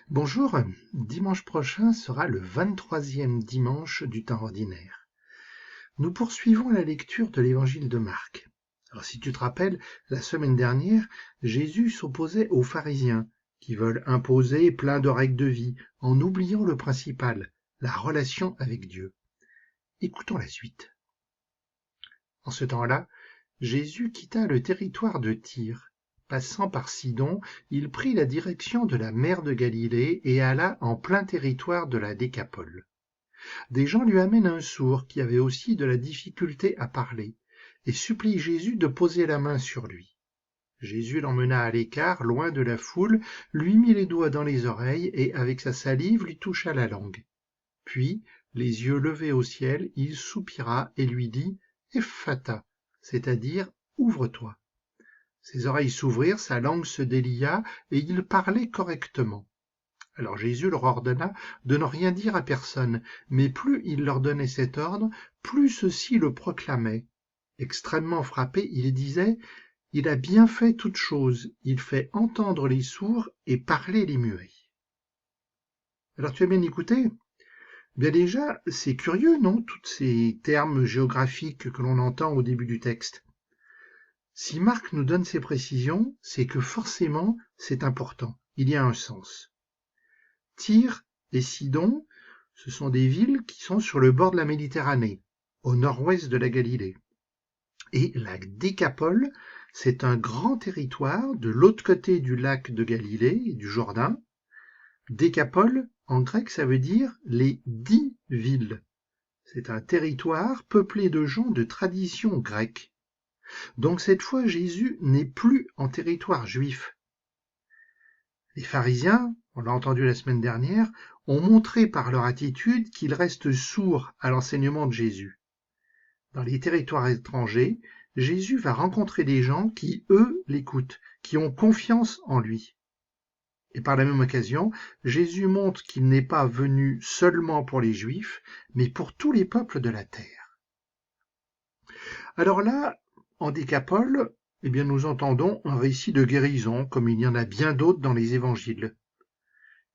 Bonjour, dimanche prochain sera le 23e dimanche du temps ordinaire. Nous poursuivons la lecture de l'évangile de Marc. Alors si tu te rappelles, la semaine dernière, Jésus s'opposait aux pharisiens qui veulent imposer plein de règles de vie en oubliant le principal, la relation avec Dieu. Écoutons la suite. En ce temps-là, Jésus quitta le territoire de Tyr. Passant par Sidon, il prit la direction de la mer de Galilée et alla en plein territoire de la Décapole. Des gens lui amènent un sourd qui avait aussi de la difficulté à parler, et supplient Jésus de poser la main sur lui. Jésus l'emmena à l'écart, loin de la foule, lui mit les doigts dans les oreilles et, avec sa salive, lui toucha la langue. Puis, les yeux levés au ciel, il soupira et lui dit « Ephphatha », c'est-à-dire « Ouvre-toi ». Ses oreilles s'ouvrirent, sa langue se délia, et il parlait correctement. Alors Jésus leur ordonna de ne rien dire à personne, mais plus il leur donnait cet ordre, plus ceux-ci le proclamaient. Extrêmement frappé, il disait « Il a bien fait toutes choses, il fait entendre les sourds et parler les muets. » Alors tu as bien écouté? Bien déjà, c'est curieux, non, tous ces termes géographiques que l'on entend au début du texte. Si Marc nous donne ces précisions, c'est que forcément c'est important, il y a un sens. Tyr et Sidon, ce sont des villes qui sont sur le bord de la Méditerranée, au nord-ouest de la Galilée. Et la Décapole, c'est un grand territoire de l'autre côté du lac de Galilée et du Jourdain. Décapole, en grec, ça veut dire les 10 villes. C'est un territoire peuplé de gens de tradition grecque. Donc cette fois, Jésus n'est plus en territoire juif. Les pharisiens, on l'a entendu la semaine dernière, ont montré par leur attitude qu'ils restent sourds à l'enseignement de Jésus. Dans les territoires étrangers, Jésus va rencontrer des gens qui, eux, l'écoutent, qui ont confiance en lui. Et par la même occasion, Jésus montre qu'il n'est pas venu seulement pour les Juifs, mais pour tous les peuples de la terre. Alors là, en Décapole, eh bien, nous entendons un récit de guérison, comme il y en a bien d'autres dans les évangiles.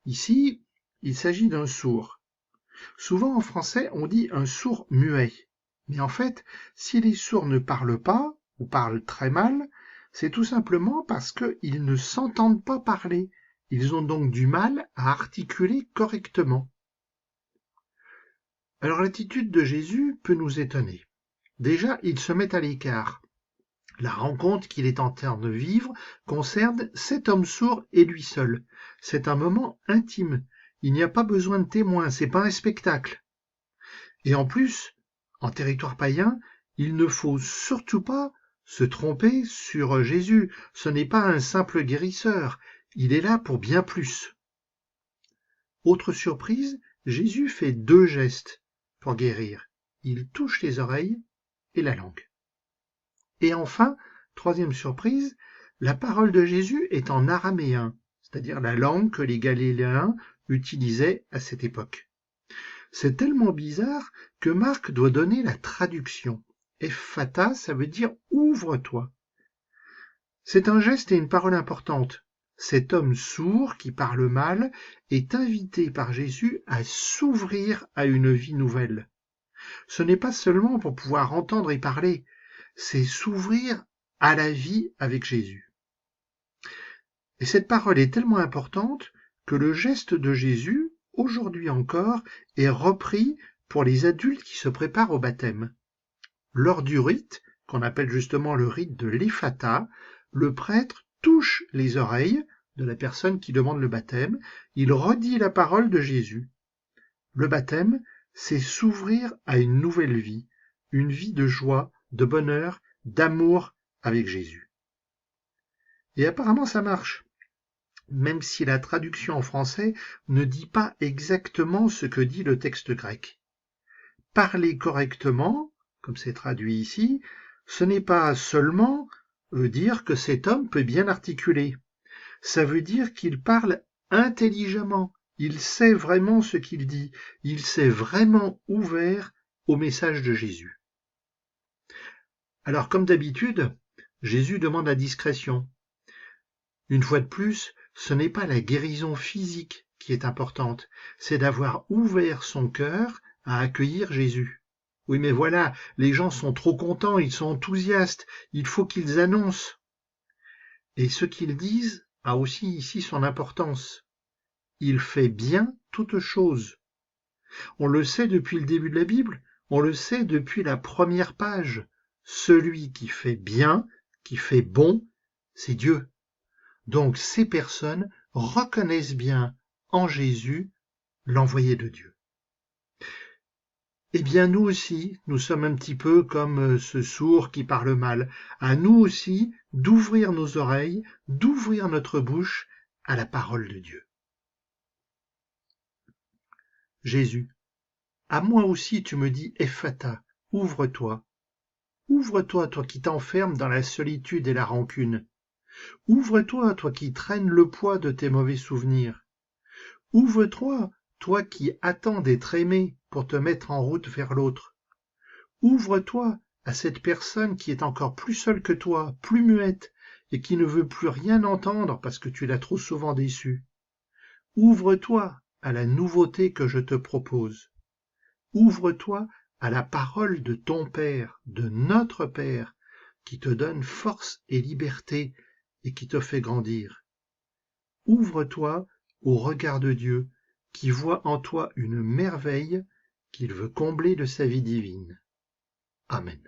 Ici, il s'agit d'un sourd. Souvent en français, on dit un sourd muet. Mais en fait, si les sourds ne parlent pas, ou parlent très mal, c'est tout simplement parce qu'ils ne s'entendent pas parler. Ils ont donc du mal à articuler correctement. Alors l'attitude de Jésus peut nous étonner. Déjà, il se met à l'écart. La rencontre qu'il est en train de vivre concerne cet homme sourd et lui seul. C'est un moment intime. Il n'y a pas besoin de témoins, c'est pas un spectacle. Et en plus, en territoire païen, il ne faut surtout pas se tromper sur Jésus. Ce n'est pas un simple guérisseur, il est là pour bien plus. Autre surprise, Jésus fait 2 gestes pour guérir. Il touche les oreilles et la langue. Et enfin, troisième surprise, la parole de Jésus est en araméen, c'est-à-dire la langue que les Galiléens utilisaient à cette époque. C'est tellement bizarre que Marc doit donner la traduction. Ephphatha, ça veut dire ouvre-toi. C'est un geste et une parole importante. Cet homme sourd qui parle mal est invité par Jésus à s'ouvrir à une vie nouvelle. Ce n'est pas seulement pour pouvoir entendre et parler, c'est s'ouvrir à la vie avec Jésus. Et cette parole est tellement importante que le geste de Jésus, aujourd'hui encore, est repris pour les adultes qui se préparent au baptême. Lors du rite, qu'on appelle justement le rite de l'Ephatha, le prêtre touche les oreilles de la personne qui demande le baptême, il redit la parole de Jésus. Le baptême, c'est s'ouvrir à une nouvelle vie, une vie de joie, de bonheur, d'amour avec Jésus. Et apparemment ça marche, même si la traduction en français ne dit pas exactement ce que dit le texte grec. Parler correctement, comme c'est traduit ici, ce n'est pas seulement dire que cet homme peut bien articuler. Ça veut dire qu'il parle intelligemment, il sait vraiment ce qu'il dit, il s'est vraiment ouvert au message de Jésus. Alors comme d'habitude, Jésus demande la discrétion. Une fois de plus, ce n'est pas la guérison physique qui est importante, c'est d'avoir ouvert son cœur à accueillir Jésus. Oui, mais voilà, les gens sont trop contents, ils sont enthousiastes, il faut qu'ils annoncent. Et ce qu'ils disent a aussi ici son importance. Il fait bien toutes choses. On le sait depuis le début de la Bible, on le sait depuis la première page. Celui qui fait bien, qui fait bon, c'est Dieu. Donc ces personnes reconnaissent bien en Jésus l'envoyé de Dieu. Eh bien nous aussi, nous sommes un petit peu comme ce sourd qui parle mal. À nous aussi d'ouvrir nos oreilles, d'ouvrir notre bouche à la parole de Dieu. Jésus, à moi aussi tu me dis Ephata, ouvre-toi. Ouvre-toi, toi qui t'enfermes dans la solitude et la rancune. Ouvre-toi, toi qui traînes le poids de tes mauvais souvenirs. Ouvre-toi, toi qui attends d'être aimé pour te mettre en route vers l'autre. Ouvre-toi à cette personne qui est encore plus seule que toi, plus muette, et qui ne veut plus rien entendre parce que tu l'as trop souvent déçue. Ouvre-toi à la nouveauté que je te propose. Ouvre-toi à la parole de ton Père, de notre Père, qui te donne force et liberté et qui te fait grandir. Ouvre-toi au regard de Dieu, qui voit en toi une merveille qu'il veut combler de sa vie divine. Amen.